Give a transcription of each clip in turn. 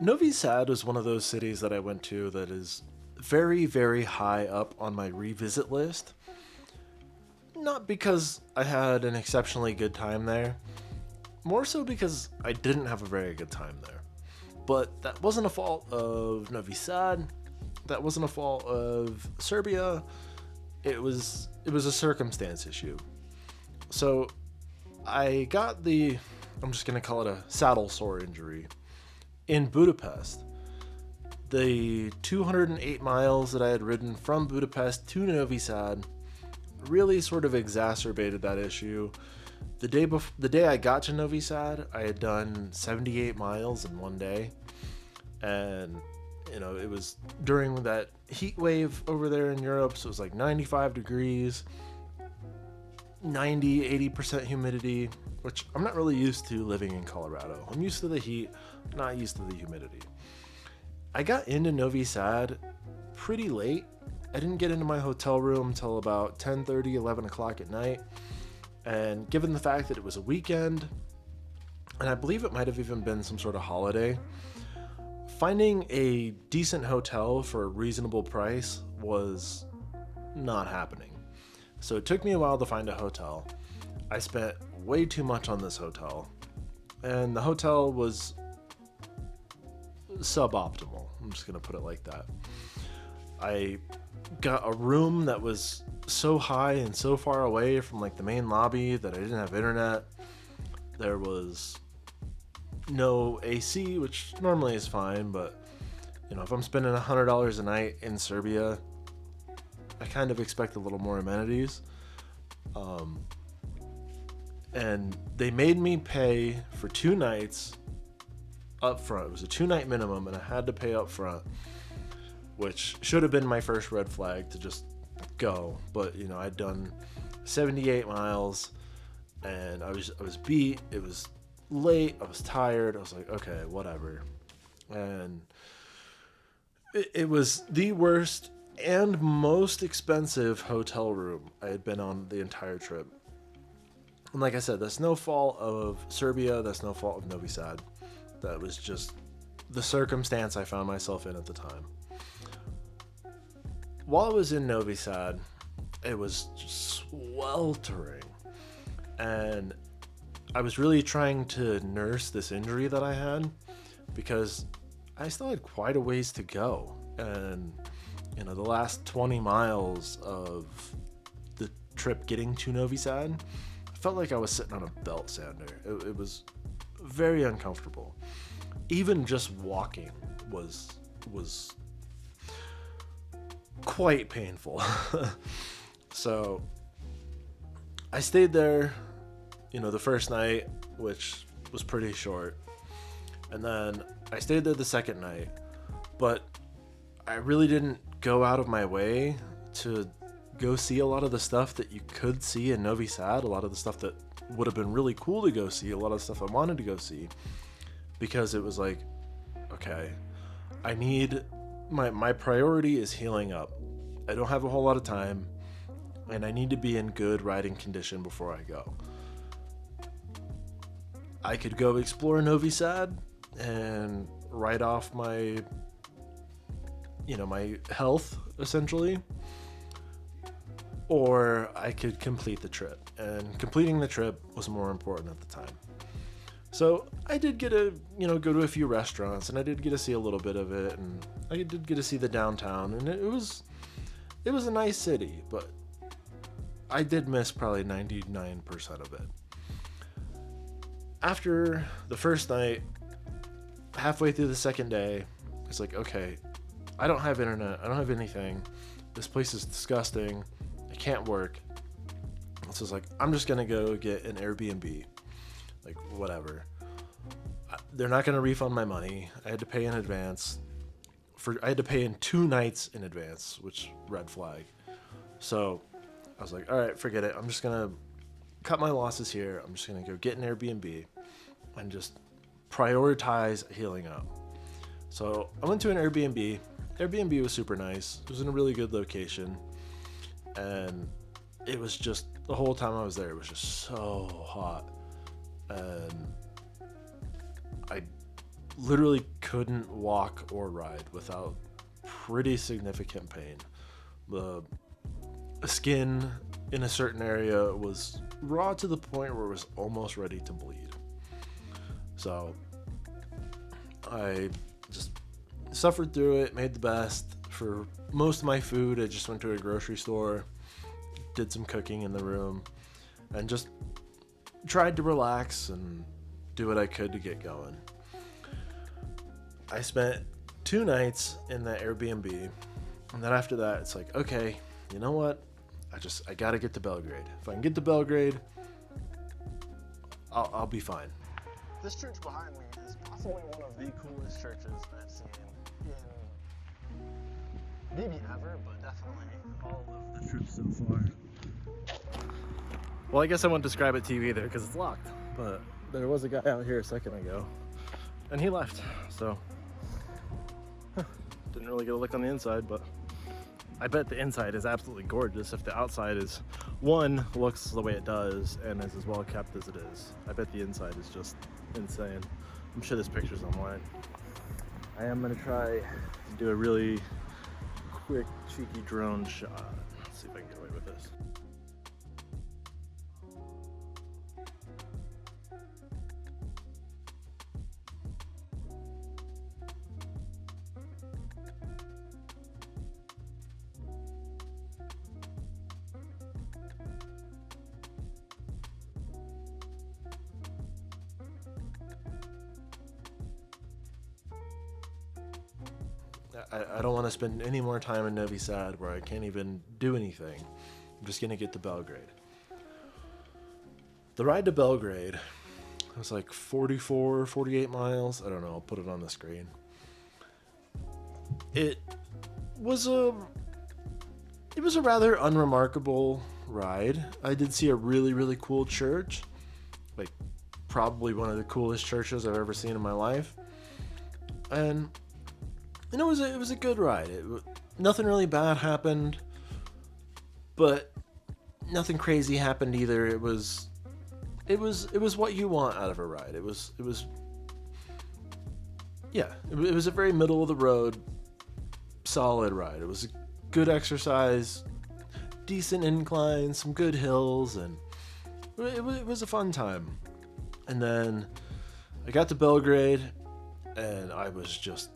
Novi Sad was one of those cities that I went to that is very, very high up on my revisit list. Not because I had an exceptionally good time there, more so because I didn't have a very good time there. But that wasn't a fault of Novi Sad. That wasn't a fault of Serbia. It was a circumstance issue. So I got I'm just gonna call it a saddle sore injury in Budapest. The 208 miles that I had ridden from Budapest to Novi Sad really sort of exacerbated that issue. The day I got to Novi Sad, I had done 78 miles in one day, and it was during that heat wave over there in Europe, so it was like 95 degrees, 80% humidity, which I'm not really used to living in Colorado. I'm used to the heat, not used to the humidity. I got into Novi Sad pretty late. I didn't get into my hotel room until about 10:30, 11 o'clock at night. And given the fact that it was a weekend, and I believe it might have even been some sort of holiday, finding a decent hotel for a reasonable price was not happening. So it took me a while to find a hotel. I spent way too much on this hotel, and the hotel was suboptimal. I'm just going to put it like that. I got a room that was so high and so far away from like the main lobby that I didn't have internet. There was no AC, which normally is fine, but if I'm spending $100 a night in Serbia, I kind of expect a little more amenities. And they made me pay for 2 nights up front. It was a 2-night minimum, and I had to pay up front, which should have been my first red flag to just go. But I'd done 78 miles, and I was beat. It was late. I was tired. I was like, okay, whatever. And it was the worst and most expensive hotel room I had been on the entire trip. And like I said, that's no fault of Serbia. That's no fault of Novi Sad. That was just the circumstance I found myself in at the time. While I was in Novi Sad, it was sweltering. And I was really trying to nurse this injury that I had because I still had quite a ways to go. And, the last 20 miles of the trip getting to Novi Sad, I felt like I was sitting on a belt sander. It was very uncomfortable. Even just walking was quite painful. So I stayed there, the first night, which was pretty short. And then I stayed there the second night, but I really didn't go out of my way to go see a lot of the stuff that you could see in Novi Sad, a lot of the stuff that would have been really cool to go see, a lot of stuff I wanted to go see, because it was like, okay, I need my priority is healing up. I don't have a whole lot of time, and I need to be in good riding condition before I go. I could go explore Novi Sad and write off my health, essentially, or I could complete the trip, and completing the trip was more important at the time. So I did get to, go to a few restaurants, and I did get to see a little bit of it, and I did get to see the downtown, and it was a nice city, but I did miss probably 99% of it. After the first night, halfway through the second day, it's like, okay, I don't have internet, I don't have anything, this place is disgusting, it can't work. So it's like, I'm just gonna go get an Airbnb, like whatever. They're not gonna refund my money. I had to pay in advance. I had to pay in 2 nights in advance, which red flag. So I was like, all right, forget it. I'm just gonna cut my losses here. I'm just gonna go get an Airbnb and just prioritize healing up. So I went to an Airbnb. Airbnb was super nice. It was in a really good location, and it was just, the whole time I was there, it was just so hot, and I literally couldn't walk or ride without pretty significant pain. The skin in a certain area was raw to the point where it was almost ready to bleed. So I just suffered through it, made the best. For most of my food, I just went to a grocery store, did some cooking in the room, and just tried to relax and do what I could to get going. I spent 2 nights in that Airbnb, and then after that, it's like, okay, you know what? I gotta get to Belgrade. If I can get to Belgrade, I'll be fine. This church behind me is possibly one of the coolest churches I've seen in maybe ever, but definitely all of the trips so far. Well, I guess I won't describe it to you either because it's locked, but there was a guy out here a second ago, and he left, so didn't really get a look on the inside, but I bet the inside is absolutely gorgeous if the outside is, one, looks the way it does and is as well kept as it is. I bet the inside is just insane. I'm sure there's pictures online. I am gonna try to do a really quick, cheeky drone shot. Let's see if I can get away with this. I don't want to spend any more time in Novi Sad where I can't even do anything. I'm just going to get to Belgrade. The ride to Belgrade was like 44, 48 miles. I don't know. I'll put it on the screen. It was a rather unremarkable ride. I did see a really, really cool church. Like probably one of the coolest churches I've ever seen in my life. And it was a good ride. Nothing really bad happened, but nothing crazy happened either. It was what you want out of a ride. It was a very middle of the road, solid ride. It was a good exercise, decent inclines, some good hills, and it was a fun time. And then I got to Belgrade, and I was just,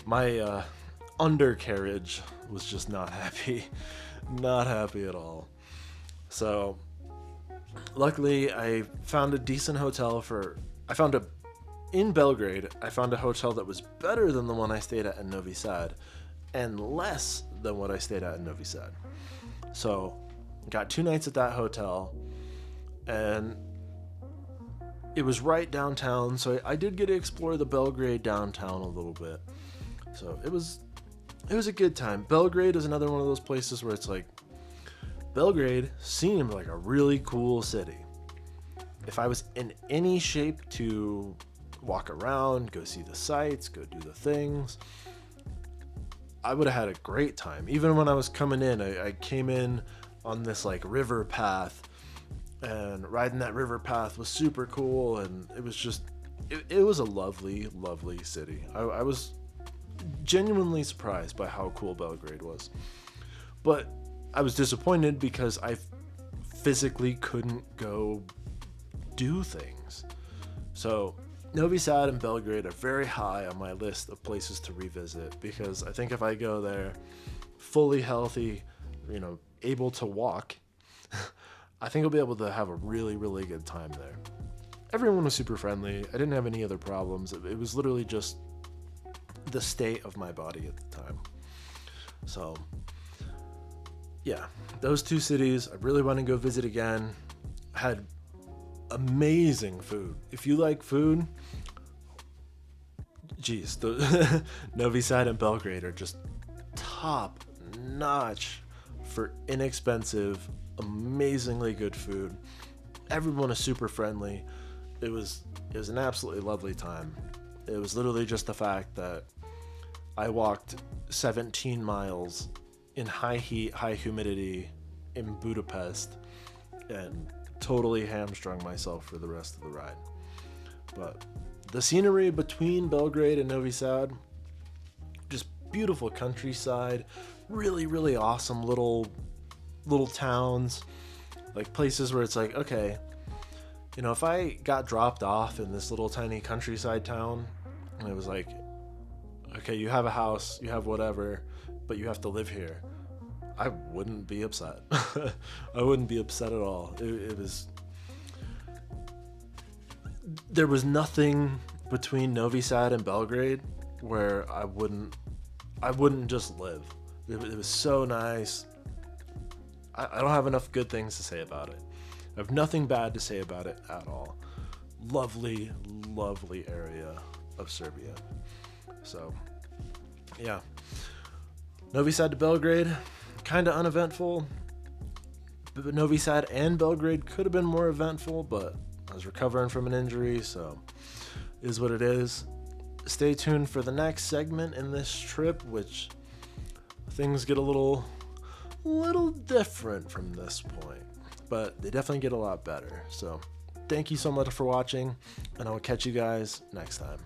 my undercarriage was just not happy. Not happy at all. So luckily I found a decent hotel in Belgrade. I found a hotel that was better than the one I stayed at in Novi Sad and less than what I stayed at in Novi Sad. So got 2 nights at that hotel, and it was right downtown, so I did get to explore the Belgrade downtown a little bit. So it was a good time. Belgrade is another one of those places where it's like, Belgrade seemed like a really cool city. If I was in any shape to walk around, go see the sights, go do the things, I would have had a great time. Even when I was coming in, I came in on this like river path, and riding that river path was super cool, and it was just, it was a lovely, lovely city. I was genuinely surprised by how cool Belgrade was. But I was disappointed because I physically couldn't go do things. So Novi Sad and Belgrade are very high on my list of places to revisit, because I think if I go there fully healthy, able to walk, I think I'll be able to have a really, really good time there. Everyone was super friendly. I didn't have any other problems. It was literally just the state of my body at the time. So yeah, those 2 cities I really want to go visit again. Had amazing food. If you like food, geez, the Novi Sad and Belgrade are just top notch for inexpensive, amazingly good food. Everyone is super friendly. It was an absolutely lovely time. It was literally just the fact that I walked 17 miles in high heat, high humidity in Budapest and totally hamstrung myself for the rest of the ride. But the scenery between Belgrade and Novi Sad, just beautiful countryside, really, really awesome little towns, like places where it's like, okay, you know, if I got dropped off in this little tiny countryside town and it was like, okay, you have a house, you have whatever, but you have to live here, I wouldn't be upset. I wouldn't be upset at all. There was nothing between Novi Sad and Belgrade where I wouldn't just live. It was so nice. I don't have enough good things to say about it. I have nothing bad to say about it at all. Lovely, lovely area of Serbia. So, yeah. Novi Sad to Belgrade, kind of uneventful. But Novi Sad and Belgrade could have been more eventful, but I was recovering from an injury, so is what it is. Stay tuned for the next segment in this trip, which things get a little different from this point, but they definitely get a lot better. So thank you so much for watching, and I will catch you guys next time.